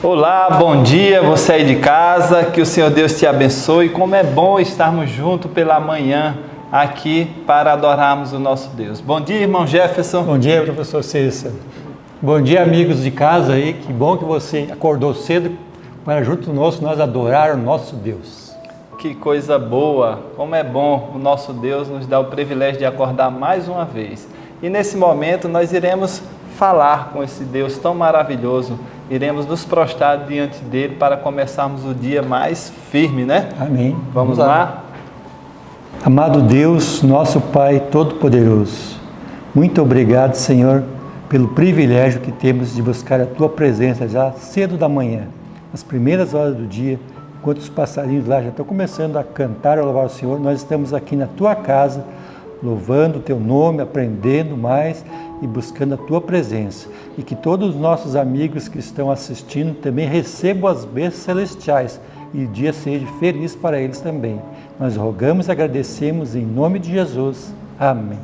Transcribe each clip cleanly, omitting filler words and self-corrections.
Olá, bom dia, você aí de casa, que o Senhor Deus te abençoe. Como é bom estarmos juntos pela manhã aqui para adorarmos o nosso Deus. Bom dia, irmão Jefferson. Bom dia, professor Cícero. Bom dia, amigos de casa aí, que bom que você acordou cedo para junto conosco nós adorar o nosso Deus. Que coisa boa, como é bom o nosso Deus nos dá o privilégio de acordar mais uma vez. E nesse momento nós iremos falar com esse Deus tão maravilhoso, iremos nos prostrar diante dele para começarmos o dia mais firme, né? Amém. Vamos lá? Amado Deus, nosso Pai Todo-Poderoso, muito obrigado, Senhor, pelo privilégio que temos de buscar a Tua presença já cedo da manhã, nas primeiras horas do dia, enquanto os passarinhos lá já estão começando a cantar e louvar o Senhor. Nós estamos aqui na Tua casa, louvando o Teu nome, aprendendo mais e buscando a Tua presença. E que todos os nossos amigos que estão assistindo também recebam as bênçãos celestiais e o dia seja feliz para eles também. Nós rogamos e agradecemos em nome de Jesus. Amém.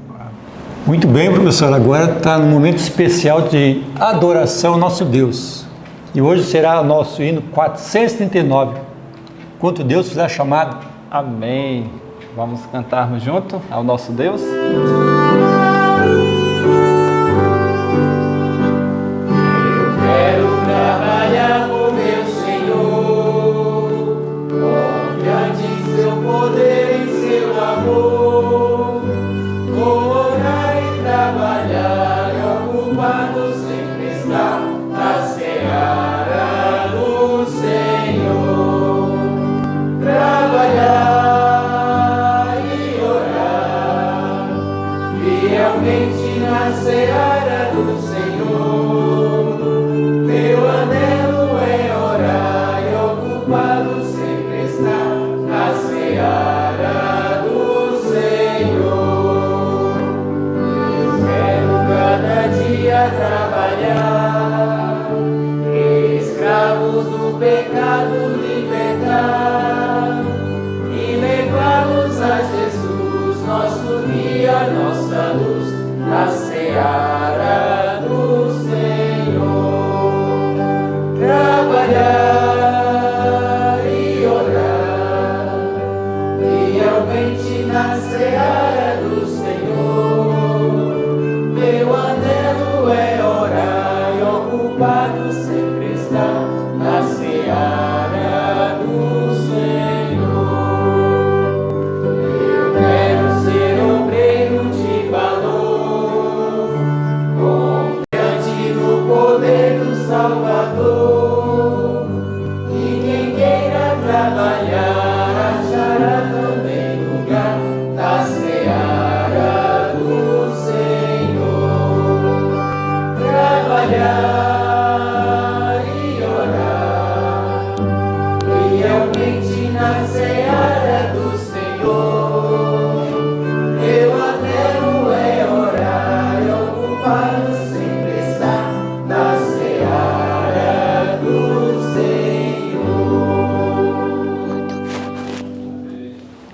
Muito bem, professor. Agora está no momento especial de adoração ao nosso Deus. E hoje será o nosso hino 439. Quanto Deus fizer chamado. Amém. Vamos cantarmos junto ao nosso Deus?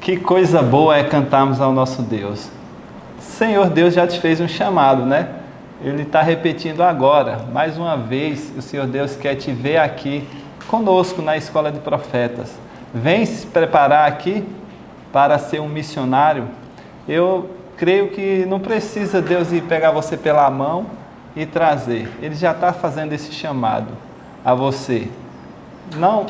Que coisa boa é cantarmos ao nosso Deus. Senhor Deus já te fez um chamado, né? Ele está repetindo agora, mais uma vez, o Senhor Deus quer te ver aqui conosco na Escola de Profetas. Vem se preparar aqui para ser um missionário. Eu creio que não precisa Deus ir pegar você pela mão e trazer. Ele já está fazendo esse chamado a você. Não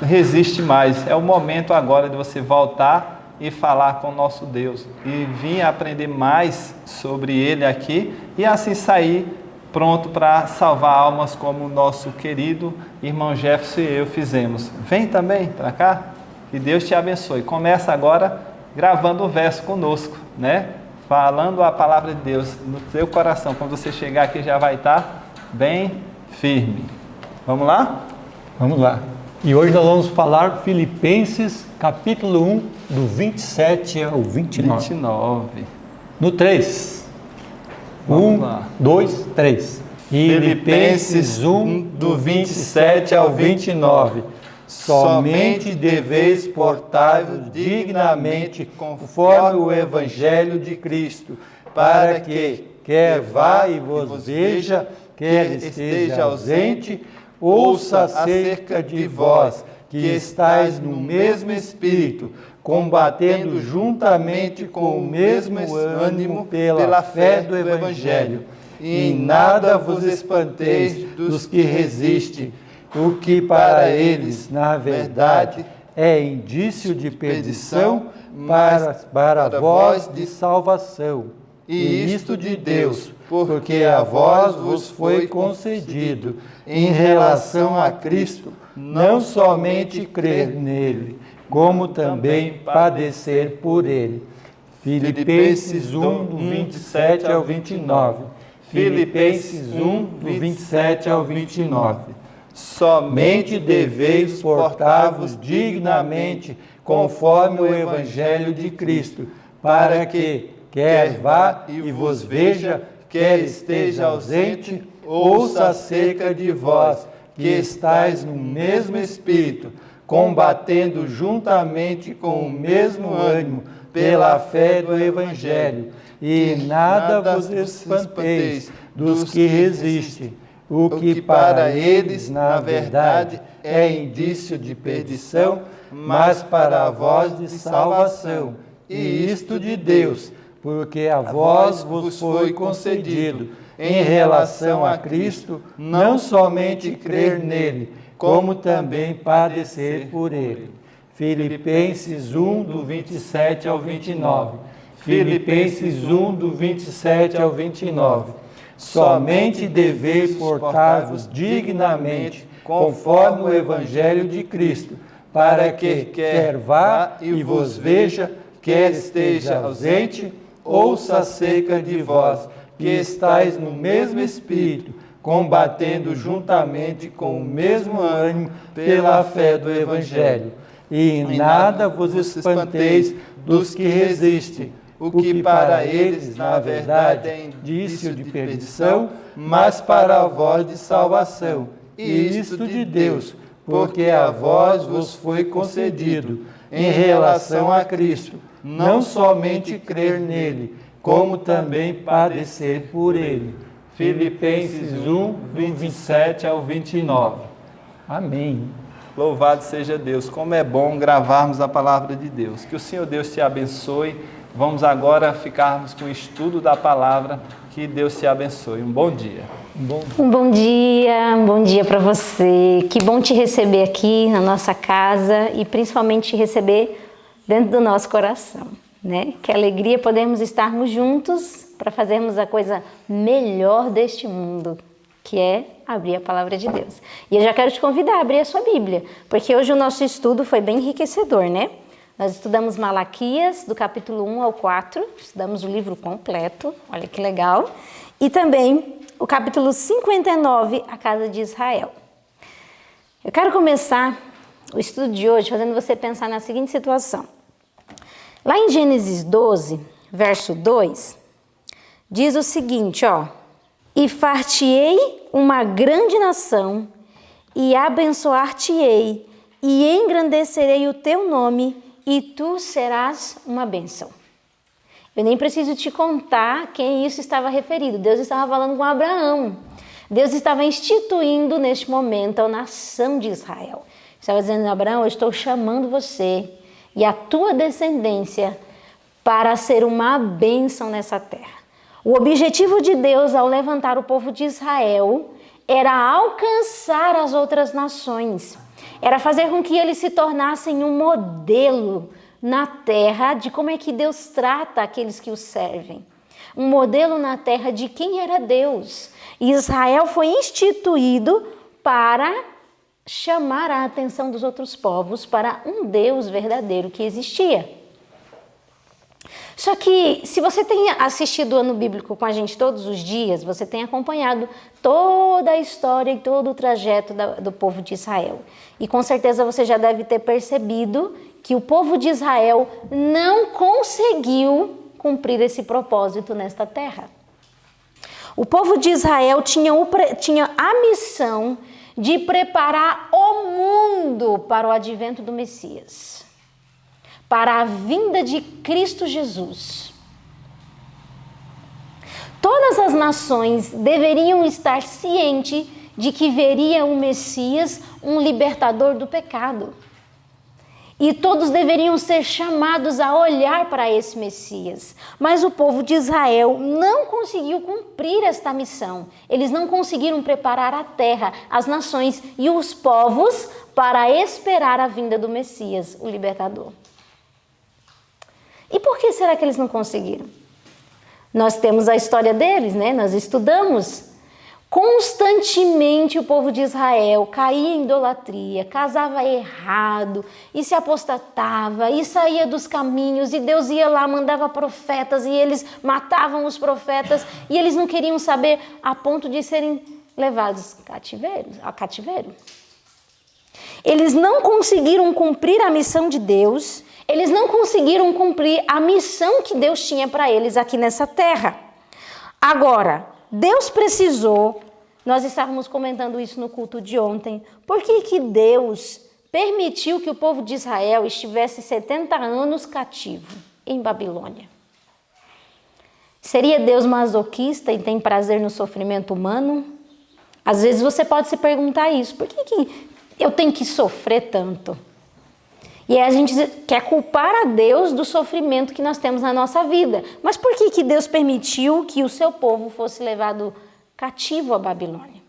resiste mais, é o momento agora de você voltar e falar com o nosso Deus e vir aprender mais sobre Ele aqui e assim sair pronto para salvar almas como o nosso querido irmão Jefferson e eu fizemos. Vem também para cá, que Deus te abençoe. Começa agora gravando o verso conosco, né? Falando a palavra de Deus no teu coração. Quando você chegar aqui já vai estar bem firme. Vamos lá? Vamos lá. E hoje nós vamos falar Filipenses, capítulo 1, do 27 ao 29. No 3. Vamos lá. 2, 3. Filipenses 1, do 27 ao 29. Somente deveis portar-vos dignamente conforme o Evangelho de Cristo, para que, quer vá e vos veja, quer esteja ausente, ouça acerca de vós, que estáis no mesmo Espírito, combatendo juntamente com o mesmo ânimo pela fé do Evangelho. E em nada vos espanteis dos que resistem, o que para eles, na verdade, é indício de perdição, mas para vós de salvação. E isto de Deus, porque a vós vos foi concedido, em relação a Cristo, não somente crer nele, como também padecer por ele. Filipenses 1, do 27 ao 29. Filipenses 1, do 27 ao 29. Somente deveis portar-vos dignamente, conforme o Evangelho de Cristo, para que, quer vá e vos veja, quer esteja ausente, ouça acerca de vós, que estáis no mesmo Espírito, combatendo juntamente com o mesmo ânimo, pela fé do Evangelho, e nada vos espanteis dos que resistem, o que para eles, na verdade, é indício de perdição, mas para vós de salvação, e isto de Deus, porque a vós vos foi concedido, em relação a Cristo, não somente crer nele, como também padecer por ele. Filipenses 1, do 27 ao 29. Filipenses 1, do 27 ao 29. Somente deveis portar-vos dignamente, conforme o Evangelho de Cristo, para que, quer vá e vos veja, quer esteja ausente, ouça acerca de vós, que estáis no mesmo Espírito, combatendo juntamente com o mesmo ânimo pela fé do Evangelho. E em nada vos espanteis dos que resistem, o que para eles, na verdade, é indício de perdição, mas para vós de salvação. E isto de Deus, porque a vós vos foi concedido, em relação a Cristo, não somente crer nele, como também padecer por ele. Filipenses 1, 27 ao 29. Amém. Louvado seja Deus. Como é bom gravarmos a palavra de Deus. Que o Senhor Deus te abençoe. Vamos agora ficarmos com o estudo da palavra. Que Deus te abençoe. Um bom dia. Um bom dia para você. Que bom te receber aqui na nossa casa e principalmente te receber dentro do nosso coração, né? Que alegria podermos estarmos juntos para fazermos a coisa melhor deste mundo, que é abrir a palavra de Deus. E eu já quero te convidar a abrir a sua Bíblia, porque hoje o nosso estudo foi bem enriquecedor, né? Nós estudamos Malaquias, do capítulo 1 ao 4, estudamos o livro completo, olha que legal, e também o capítulo 59, a casa de Israel. Eu quero começar o estudo de hoje fazendo você pensar na seguinte situação. Lá em Gênesis 12, verso 2, diz o seguinte, ó: E far-te-ei uma grande nação, e abençoar-te-ei, e engrandecerei o teu nome, e tu serás uma bênção. Eu nem preciso te contar quem isso estava referido. Deus estava falando com Abraão. Deus estava instituindo neste momento a nação de Israel. Estava dizendo: Abraão, eu estou chamando você e a tua descendência para ser uma bênção nessa terra. O objetivo de Deus ao levantar o povo de Israel era alcançar as outras nações. Era fazer com que eles se tornassem um modelo na terra de como é que Deus trata aqueles que o servem. Um modelo na terra de quem era Deus. E Israel foi instituído para chamar a atenção dos outros povos para um Deus verdadeiro que existia. Só que, se você tem assistido o Ano Bíblico com a gente todos os dias, você tem acompanhado toda a história e todo o trajeto do povo de Israel. E com certeza você já deve ter percebido que o povo de Israel não conseguiu cumprir esse propósito nesta terra. O povo de Israel tinha a missão de preparar o mundo para o advento do Messias, para a vinda de Cristo Jesus. Todas as nações deveriam estar cientes de que veria o Messias, um libertador do pecado. E todos deveriam ser chamados a olhar para esse Messias. Mas o povo de Israel não conseguiu cumprir esta missão. Eles não conseguiram preparar a terra, as nações e os povos para esperar a vinda do Messias, o libertador. E por que será que eles não conseguiram? Nós temos a história deles, né? Nós estudamos. Constantemente o povo de Israel caía em idolatria, casava errado e se apostatava e saía dos caminhos, e Deus ia lá, mandava profetas e eles matavam os profetas, e eles não queriam saber, a ponto de serem levados a cativeiro. Eles não conseguiram cumprir a missão de Deus, eles não conseguiram cumprir a missão que Deus tinha para eles aqui nessa terra. Agora, Deus precisou, nós estávamos comentando isso no culto de ontem, por que Deus permitiu que o povo de Israel estivesse 70 anos cativo em Babilônia? Seria Deus masoquista e tem prazer no sofrimento humano? Às vezes você pode se perguntar isso, por que eu tenho que sofrer tanto? E aí a gente quer culpar a Deus do sofrimento que nós temos na nossa vida. Mas por que Deus permitiu que o seu povo fosse levado cativo à Babilônia?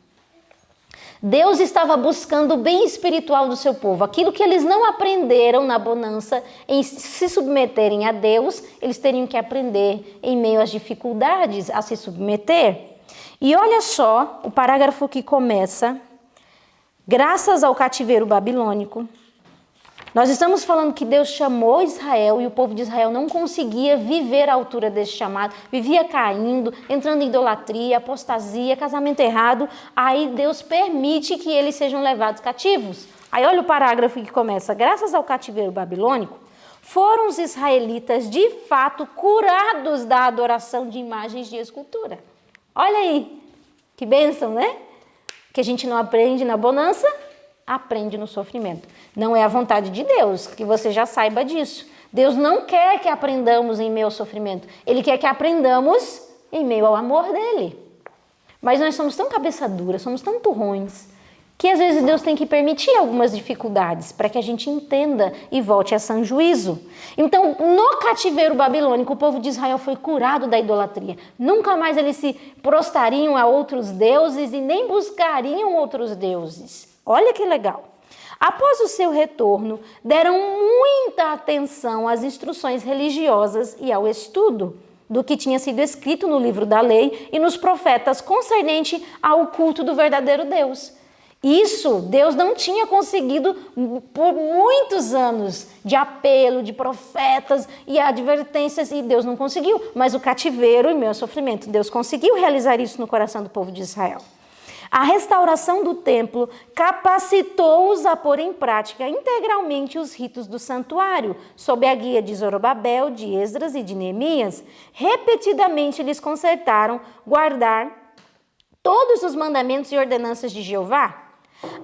Deus estava buscando o bem espiritual do seu povo. Aquilo que eles não aprenderam na bonança, em se submeterem a Deus, eles teriam que aprender em meio às dificuldades a se submeter. E olha só o parágrafo que começa: graças ao cativeiro babilônico. Nós estamos falando que Deus chamou Israel e o povo de Israel não conseguia viver à altura desse chamado, vivia caindo, entrando em idolatria, apostasia, casamento errado. Aí Deus permite que eles sejam levados cativos. Aí olha o parágrafo que começa: graças ao cativeiro babilônico, foram os israelitas de fato curados da adoração de imagens de escultura. Olha aí, que bênção, né? Que a gente não aprende na bonança, aprende no sofrimento. Não é a vontade de Deus, que você já saiba disso. Deus não quer que aprendamos em meio ao sofrimento. Ele quer que aprendamos em meio ao amor dele. Mas nós somos tão cabeça dura, somos tão turrões, que às vezes Deus tem que permitir algumas dificuldades para que a gente entenda e volte a sã juízo. Então, no cativeiro babilônico, o povo de Israel foi curado da idolatria. Nunca mais eles se prostrariam a outros deuses e nem buscariam outros deuses. Olha que legal. Após o seu retorno, deram muita atenção às instruções religiosas e ao estudo do que tinha sido escrito no livro da lei e nos profetas concernente ao culto do verdadeiro Deus. Isso Deus não tinha conseguido por muitos anos de apelo, de profetas e advertências, e Deus não conseguiu. Mas o cativeiro e meu sofrimento, Deus conseguiu realizar isso no coração do povo de Israel. A restauração do templo capacitou-os a pôr em prática integralmente os ritos do santuário, sob a guia de Zorobabel, de Esdras e de Neemias. Repetidamente lhes concertaram guardar todos os mandamentos e ordenanças de Jeová.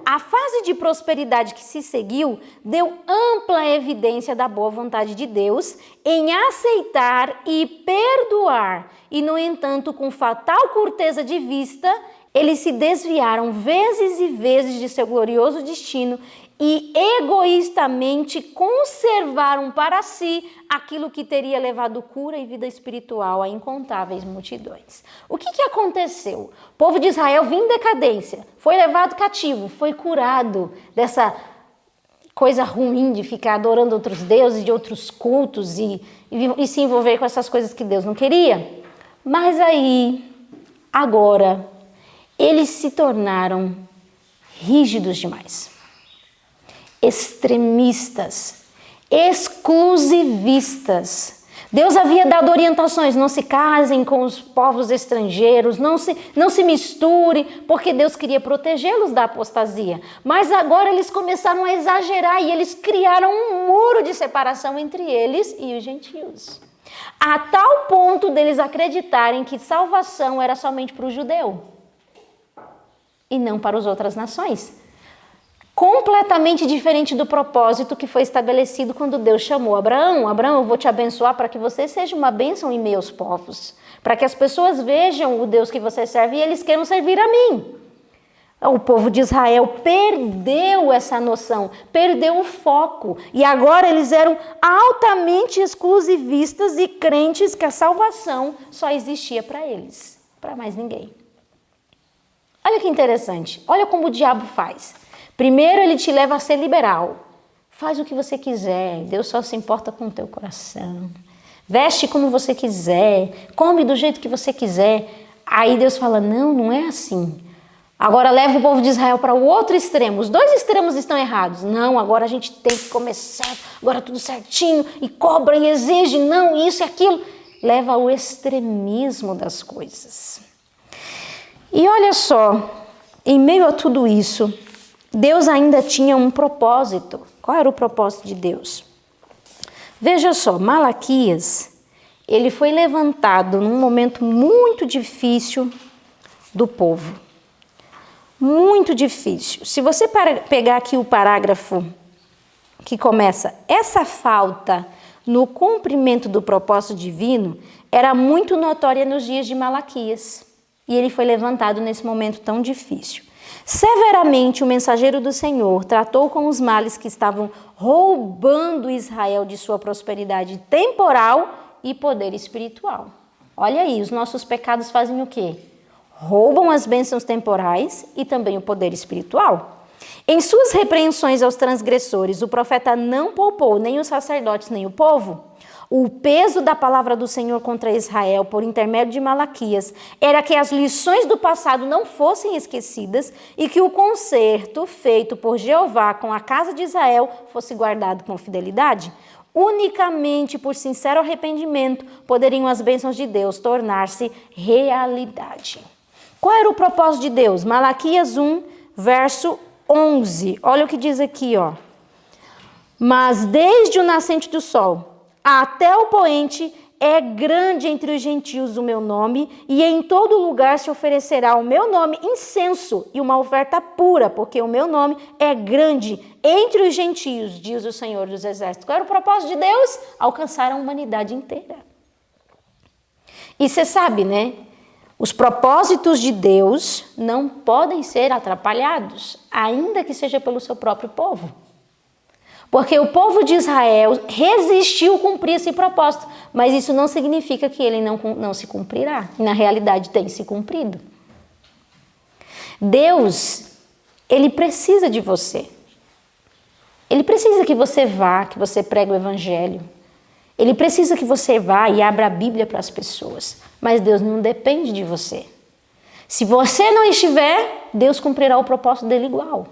A fase de prosperidade que se seguiu deu ampla evidência da boa vontade de Deus em aceitar e perdoar, e, no entanto, com fatal curteza de vista, eles se desviaram vezes e vezes de seu glorioso destino e egoístamente conservaram para si aquilo que teria levado cura e vida espiritual a incontáveis multidões. O que aconteceu? O povo de Israel vinha em decadência, foi levado cativo, foi curado dessa coisa ruim de ficar adorando outros deuses, de outros cultos e se envolver com essas coisas que Deus não queria. Mas aí, agora, eles se tornaram rígidos demais, extremistas, exclusivistas. Deus havia dado orientações: não se casem com os povos estrangeiros, não se misture, porque Deus queria protegê-los da apostasia. Mas agora eles começaram a exagerar e eles criaram um muro de separação entre eles e os gentios, a tal ponto deles acreditarem que salvação era somente para o judeu e não para as outras nações. Completamente diferente do propósito que foi estabelecido quando Deus chamou Abraão. Abraão, eu vou te abençoar para que você seja uma bênção em meio aos povos, para que as pessoas vejam o Deus que você serve e eles queiram servir a mim. O povo de Israel perdeu essa noção, perdeu o foco. E agora eles eram altamente exclusivistas e crentes que a salvação só existia para eles, para mais ninguém. Olha que interessante, olha como o diabo faz. Primeiro ele te leva a ser liberal. Faz o que você quiser, Deus só se importa com o teu coração. Veste como você quiser, come do jeito que você quiser. Aí Deus fala, não é assim. Agora leva o povo de Israel para o outro extremo. Os dois extremos estão errados. Não, agora a gente tem que comer certo, agora tudo certinho, e cobra e exige, não, isso e aquilo. Leva ao extremismo das coisas. E olha só, em meio a tudo isso, Deus ainda tinha um propósito. Qual era o propósito de Deus? Veja só, Malaquias, ele foi levantado num momento muito difícil do povo. Muito difícil. Se você pegar aqui o parágrafo que começa, essa falta no cumprimento do propósito divino era muito notória nos dias de Malaquias. E ele foi levantado nesse momento tão difícil. Severamente o mensageiro do Senhor tratou com os males que estavam roubando Israel de sua prosperidade temporal e poder espiritual. Olha aí, os nossos pecados fazem o quê? Roubam as bênçãos temporais e também o poder espiritual. Em suas repreensões aos transgressores, o profeta não poupou nem os sacerdotes nem o povo. O peso da palavra do Senhor contra Israel, por intermédio de Malaquias, era que as lições do passado não fossem esquecidas e que o concerto feito por Jeová com a casa de Israel fosse guardado com fidelidade. Unicamente por sincero arrependimento poderiam as bênçãos de Deus tornar-se realidade. Qual era o propósito de Deus? Malaquias 1, verso 11. Olha o que diz aqui, ó. Mas desde o nascente do sol até o poente é grande entre os gentios o meu nome, e em todo lugar se oferecerá o meu nome incenso e uma oferta pura, porque o meu nome é grande entre os gentios, diz o Senhor dos Exércitos. Qual era o propósito de Deus? Alcançar a humanidade inteira. E você sabe, né? Os propósitos de Deus não podem ser atrapalhados, ainda que seja pelo seu próprio povo. Porque o povo de Israel resistiu cumprir esse propósito, mas isso não significa que ele não se cumprirá. E na realidade tem se cumprido. Deus, ele precisa de você. Ele precisa que você vá, que você pregue o evangelho. Ele precisa que você vá e abra a Bíblia para as pessoas. Mas Deus não depende de você. Se você não estiver, Deus cumprirá o propósito dele igual.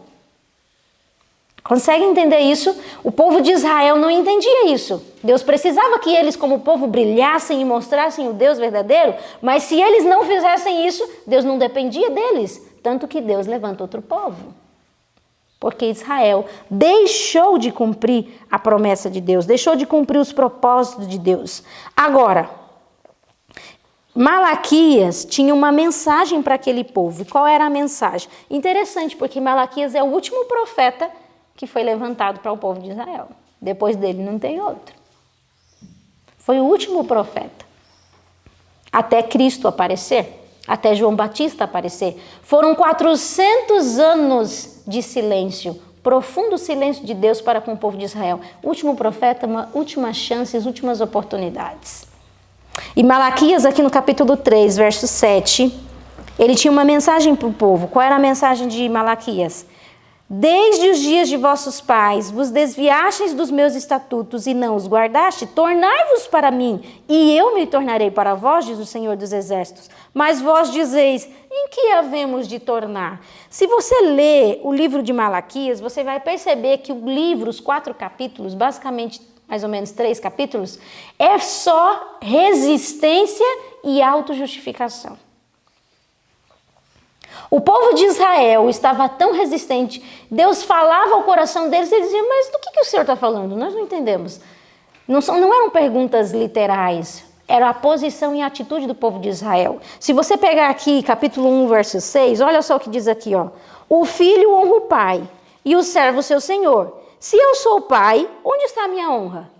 Consegue entender isso? O povo de Israel não entendia isso. Deus precisava que eles, como povo, brilhassem e mostrassem o Deus verdadeiro, mas se eles não fizessem isso, Deus não dependia deles. Tanto que Deus levanta outro povo. Porque Israel deixou de cumprir a promessa de Deus, deixou de cumprir os propósitos de Deus. Agora, Malaquias tinha uma mensagem para aquele povo. E qual era a mensagem? Interessante, porque Malaquias é o último profeta que foi levantado para o povo de Israel. Depois dele não tem outro. Foi o último profeta. Até Cristo aparecer, até João Batista aparecer. Foram 400 anos de silêncio, profundo silêncio de Deus para com o povo de Israel. Último profeta, uma última chance, as últimas oportunidades. E Malaquias, aqui no capítulo 3, verso 7, ele tinha uma mensagem para o povo. Qual era a mensagem de Malaquias? Desde os dias de vossos pais vos desviastes dos meus estatutos e não os guardaste, tornai-vos para mim, e eu me tornarei para vós, diz o Senhor dos Exércitos. Mas vós dizeis, em que havemos de tornar? Se você ler o livro de Malaquias, você vai perceber que o livro, os 4 capítulos, basicamente mais ou menos 3 capítulos, é só resistência e autojustificação. O povo de Israel estava tão resistente, Deus falava ao coração deles e eles diziam, mas do que o Senhor está falando? Nós não entendemos. Não eram perguntas literais, era a posição e a atitude do povo de Israel. Se você pegar aqui capítulo 1, verso 6, olha só o que diz aqui, ó. O filho honra o pai e o servo seu senhor. Se eu sou o pai, onde está a minha honra?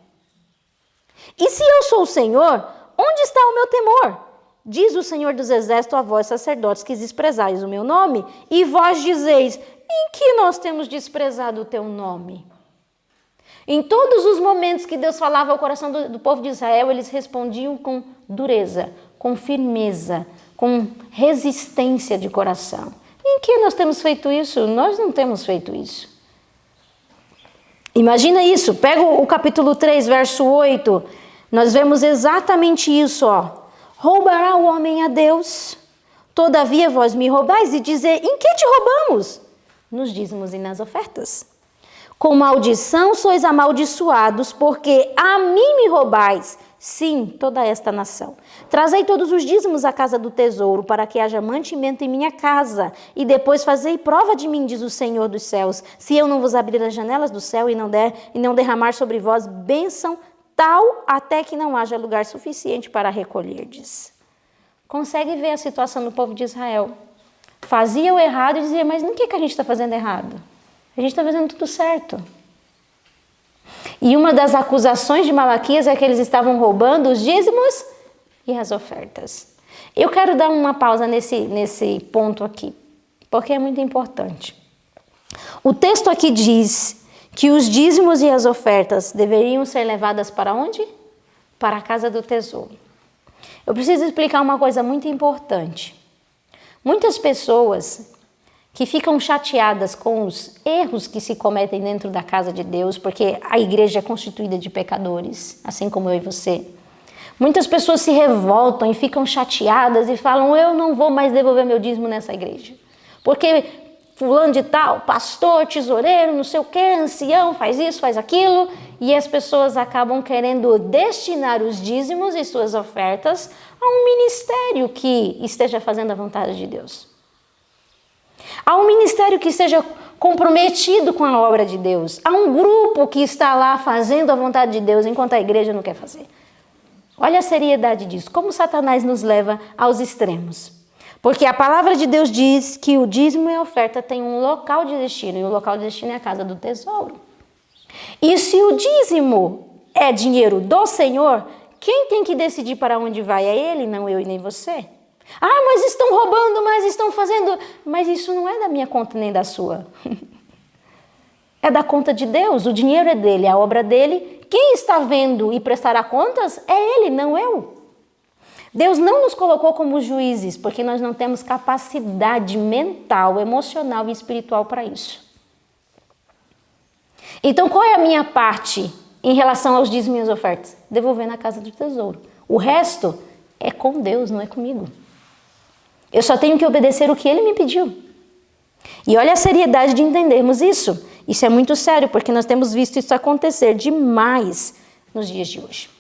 E se eu sou o Senhor, onde está o meu temor? diz o Senhor dos Exércitos a vós, sacerdotes, que desprezais o meu nome, e vós dizeis, em que nós temos desprezado o teu nome? Em todos os momentos que Deus falava ao coração do povo de Israel, eles respondiam com dureza, com firmeza, com resistência de coração. Em que nós temos feito isso? Nós não temos feito isso. Imagina isso, pega o capítulo 3, verso 8, nós vemos exatamente isso, ó. Roubará o homem a Deus? Todavia vós me roubais e dizer, em que te roubamos? Nos dízimos e nas ofertas. Com maldição sois amaldiçoados, porque a mim me roubais, sim, toda esta nação. Trazei todos os dízimos à casa do tesouro, para que haja mantimento em minha casa, e depois fazei prova de mim, diz o Senhor dos céus, se eu não vos abrir as janelas do céu e não derramar sobre vós bênção tal até que não haja lugar suficiente para recolherdes. Consegue ver a situação do povo de Israel? Fazia o errado e dizia, mas no que a gente está fazendo errado? A gente está fazendo tudo certo. E uma das acusações de Malaquias é que eles estavam roubando os dízimos e as ofertas. Eu quero dar uma pausa nesse ponto aqui, porque é muito importante. O texto aqui diz que os dízimos e as ofertas deveriam ser levadas para onde? Para a casa do tesouro. Eu preciso explicar uma coisa muito importante. Muitas pessoas que ficam chateadas com os erros que se cometem dentro da casa de Deus, porque a igreja é constituída de pecadores, assim como eu e você. Muitas pessoas se revoltam e ficam chateadas e falam, eu não vou mais devolver meu dízimo nessa igreja, porque fulano de tal, pastor, tesoureiro, não sei o que, ancião, faz isso, faz aquilo, e as pessoas acabam querendo destinar os dízimos e suas ofertas a um ministério que esteja fazendo a vontade de Deus. Há um ministério que esteja comprometido com a obra de Deus. Há um grupo que está lá fazendo a vontade de Deus, enquanto a igreja não quer fazer. Olha a seriedade disso. Como Satanás nos leva aos extremos. Porque a palavra de Deus diz que o dízimo e a oferta têm um local de destino. E o local de destino é a casa do tesouro. E se o dízimo é dinheiro do Senhor, quem tem que decidir para onde vai é Ele, não eu e nem você. Ah, mas estão roubando, mas estão fazendo... Mas isso não é da minha conta nem da sua. É da conta de Deus, o dinheiro é dele, a obra dele. Quem está vendo e prestará contas é Ele, não eu. Deus não nos colocou como juízes, porque nós não temos capacidade mental, emocional e espiritual para isso. Então, qual é a minha parte em relação aos dízimos e às ofertas? Devolver na casa do tesouro. O resto é com Deus, não é comigo. Eu só tenho que obedecer o que Ele me pediu. E olha a seriedade de entendermos isso. Isso é muito sério, porque nós temos visto isso acontecer demais nos dias de hoje.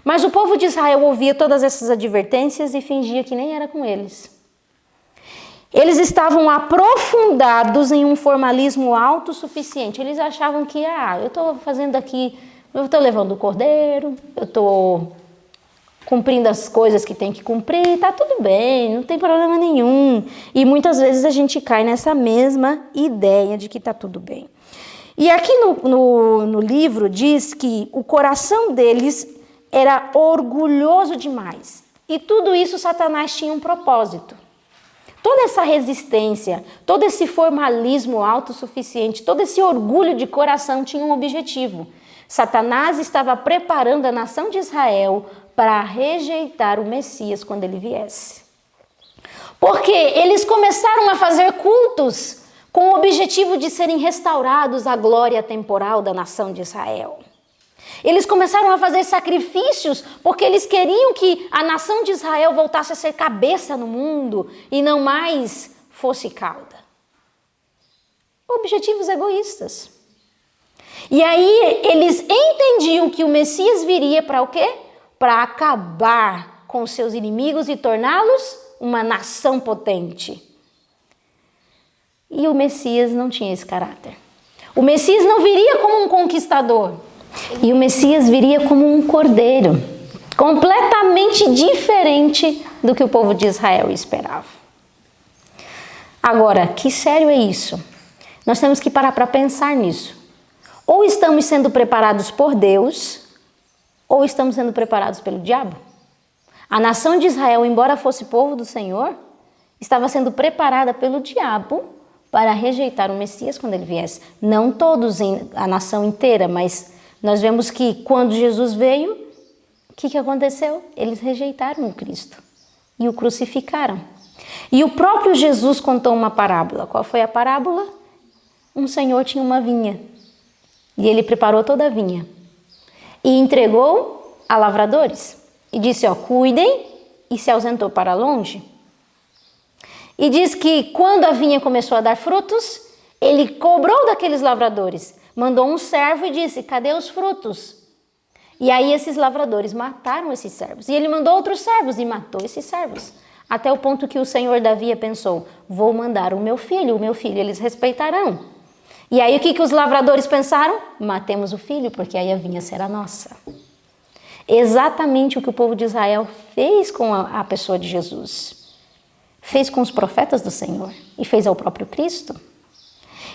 Mas o povo de Israel ouvia todas essas advertências e fingia que nem era com eles. Eles estavam aprofundados em um formalismo autossuficiente. Eles achavam que, eu estou fazendo aqui, eu estou levando o cordeiro, eu estou cumprindo as coisas que tem que cumprir, está tudo bem, não tem problema nenhum. E muitas vezes a gente cai nessa mesma ideia de que está tudo bem. E aqui no livro diz que o coração deles era orgulhoso demais. E tudo isso Satanás tinha um propósito. Toda essa resistência, todo esse formalismo autossuficiente, todo esse orgulho de coração tinha um objetivo. Satanás estava preparando a nação de Israel para rejeitar o Messias quando ele viesse. Porque eles começaram a fazer cultos com o objetivo de serem restaurados à glória temporal da nação de Israel. Eles começaram a fazer sacrifícios porque eles queriam que a nação de Israel voltasse a ser cabeça no mundo e não mais fosse cauda. Objetivos egoístas. E aí eles entendiam que o Messias viria para o quê? Para acabar com os seus inimigos e torná-los uma nação potente. E o Messias não tinha esse caráter. O Messias não viria como um conquistador. E o Messias viria como um cordeiro, completamente diferente do que o povo de Israel esperava. Agora, que sério é isso? Nós temos que parar para pensar nisso. Ou estamos sendo preparados por Deus, ou estamos sendo preparados pelo diabo. A nação de Israel, embora fosse povo do Senhor, estava sendo preparada pelo diabo para rejeitar o Messias quando ele viesse. Não todos, a nação inteira, mas nós vemos que quando Jesus veio, o que aconteceu? Eles rejeitaram o Cristo e o crucificaram. E o próprio Jesus contou uma parábola. Qual foi a parábola? Um senhor tinha uma vinha e ele preparou toda a vinha e entregou a lavradores e disse, cuidem, e se ausentou para longe. E diz que quando a vinha começou a dar frutos, ele cobrou daqueles lavradores, mandou um servo e disse, cadê os frutos? E aí esses lavradores mataram esses servos. E ele mandou outros servos e matou esses servos. Até o ponto que o senhor da vinha pensou, vou mandar o meu filho eles respeitarão. E aí o que os lavradores pensaram? Matemos o filho, porque aí a vinha será nossa. Exatamente o que o povo de Israel fez com a pessoa de Jesus. Fez com os profetas do Senhor e fez ao próprio Cristo.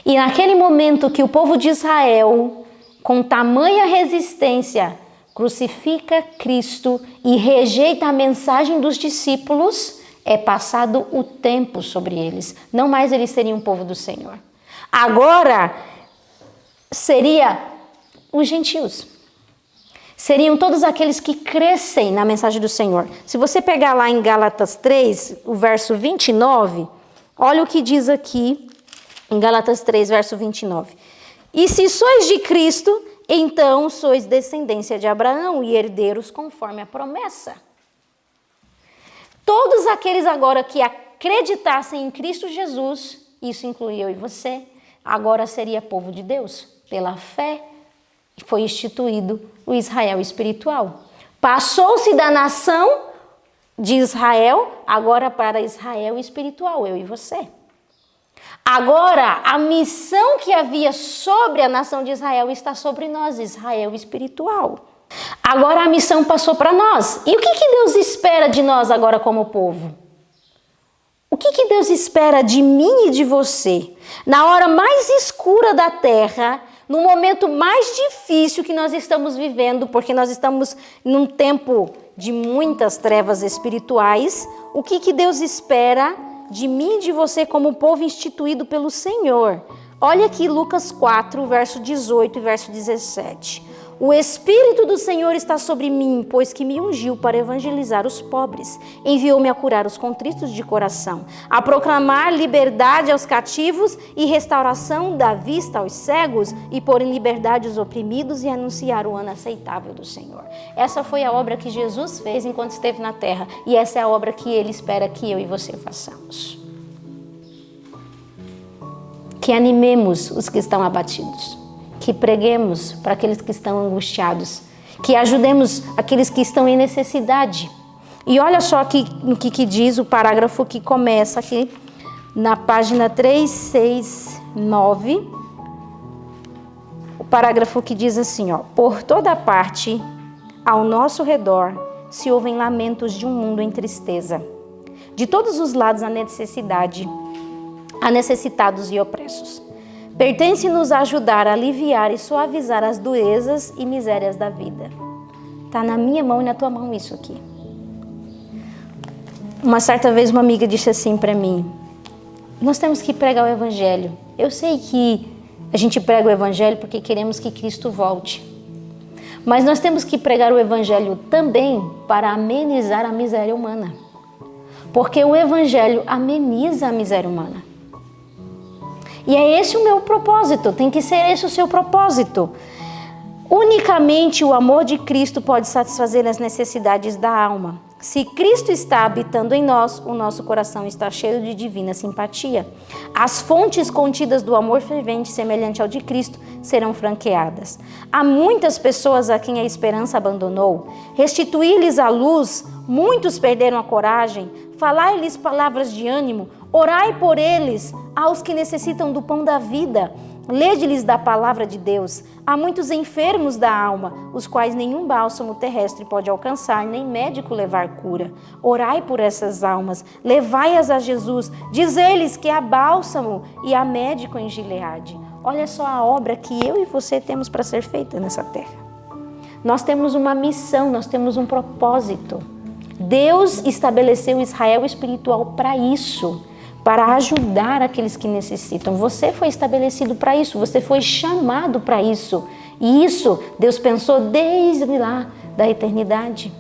E naquele momento que o povo de Israel, com tamanha resistência, crucifica Cristo e rejeita a mensagem dos discípulos, é passado o tempo sobre eles. Não mais eles seriam o povo do Senhor. Agora, seria os gentios. Seriam todos aqueles que crescem na mensagem do Senhor. Se você pegar lá em Gálatas 3, o verso 29, olha o que diz aqui em Gálatas 3, verso 29. E se sois de Cristo, então sois descendência de Abraão e herdeiros conforme a promessa. Todos aqueles agora que acreditassem em Cristo Jesus, isso inclui eu e você, agora seria povo de Deus. Pela fé foi instituído o Israel espiritual. Passou-se da nação de Israel agora para Israel espiritual, eu e você. Agora, a missão que havia sobre a nação de Israel está sobre nós, Israel espiritual. Agora a missão passou para nós. E o que Deus espera de nós agora como povo? O que Deus espera de mim e de você? Na hora mais escura da terra, no momento mais difícil que nós estamos vivendo, porque nós estamos num tempo de muitas trevas espirituais, o que Deus espera de mim e de você como povo instituído pelo Senhor? Olha aqui Lucas 4, verso 18 e verso 17. O Espírito do Senhor está sobre mim, pois que me ungiu para evangelizar os pobres. Enviou-me a curar os contritos de coração, a proclamar liberdade aos cativos e restauração da vista aos cegos, e pôr em liberdade os oprimidos e anunciar o ano aceitável do Senhor. Essa foi a obra que Jesus fez enquanto esteve na terra, e essa é a obra que Ele espera que eu e você façamos. Que animemos os que estão abatidos. Que preguemos para aqueles que estão angustiados, que ajudemos aqueles que estão em necessidade. E olha só aqui no que diz o parágrafo que começa aqui na página 369, o parágrafo que diz assim, por toda parte ao nosso redor se ouvem lamentos de um mundo em tristeza. De todos os lados há necessidade, há necessitados e opressos. Pertence-nos a ajudar a aliviar e suavizar as durezas e misérias da vida. Está na minha mão e na tua mão isso aqui. Uma certa vez uma amiga disse assim para mim, nós temos que pregar o Evangelho. Eu sei que a gente prega o Evangelho porque queremos que Cristo volte. Mas nós temos que pregar o Evangelho também para amenizar a miséria humana. Porque o Evangelho ameniza a miséria humana. E é esse o meu propósito, tem que ser esse o seu propósito. Unicamente o amor de Cristo pode satisfazer as necessidades da alma. Se Cristo está habitando em nós, o nosso coração está cheio de divina simpatia. As fontes contidas do amor fervente, semelhante ao de Cristo, serão franqueadas. Há muitas pessoas a quem a esperança abandonou. Restituir-lhes a luz, muitos perderam a coragem. Falai-lhes palavras de ânimo, orai por eles, aos que necessitam do pão da vida. Lede-lhes da palavra de Deus. Há muitos enfermos da alma, os quais nenhum bálsamo terrestre pode alcançar, nem médico levar cura. Orai por essas almas, levai-as a Jesus. Diz-lhes que há bálsamo e há médico em Gileade. Olha só a obra que eu e você temos para ser feita nessa terra. Nós temos uma missão, nós temos um propósito. Deus estabeleceu Israel espiritual para isso, para ajudar aqueles que necessitam. Você foi estabelecido para isso, você foi chamado para isso. E isso Deus pensou desde lá da eternidade.